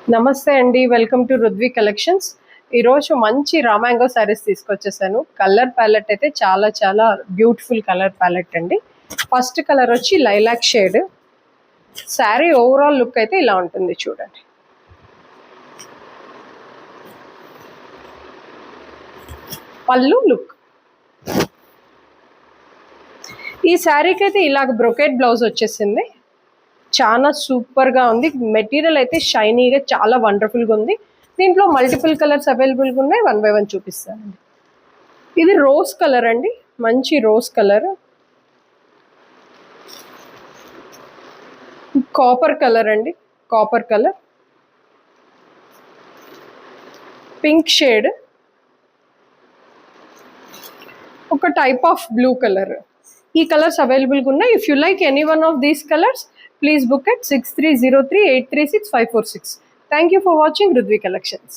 నమస్తే అండి, welcome to రుద్వి collections. ఈరోజు మంచి రామాంగో శారీస్ తీసుకొచ్చేసాను. కలర్ ప్యాలెట్ అయితే చాలా చాలా బ్యూటిఫుల్ కలర్ ప్యాలెట్ అండి. ఫస్ట్ కలర్ వచ్చి lilac shade. Sari overall look అయితే ఇలా ఉంటుంది, చూడండి. పళ్ళు లుక్. ఈ శారీకి అయితే ఇలాగ బ్రొకెట్ బ్లౌజ్ వచ్చేసింది. చాలా సూపర్గా ఉంది. మెటీరియల్ అయితే షైనీగా చాలా వండర్ఫుల్గా ఉంది. దీంట్లో మల్టిపుల్ కలర్స్ అవైలబుల్గా ఉన్నాయి. 1 by 1 చూపిస్తానండి. ఇది రోజ్ కలర్ అండి, మంచి రోజ్ కలర్. కాపర్ కలర్ అండి, కాపర్ కలర్. పింక్ షేడ్, ఒక టైప్ ఆఫ్ బ్లూ కలర్. ఈ కలర్స్ అవైలబుల్గా ఉన్నాయి. If you like any one of these colours, please book at 6303836546. Thank you for watching Ridvi Collections.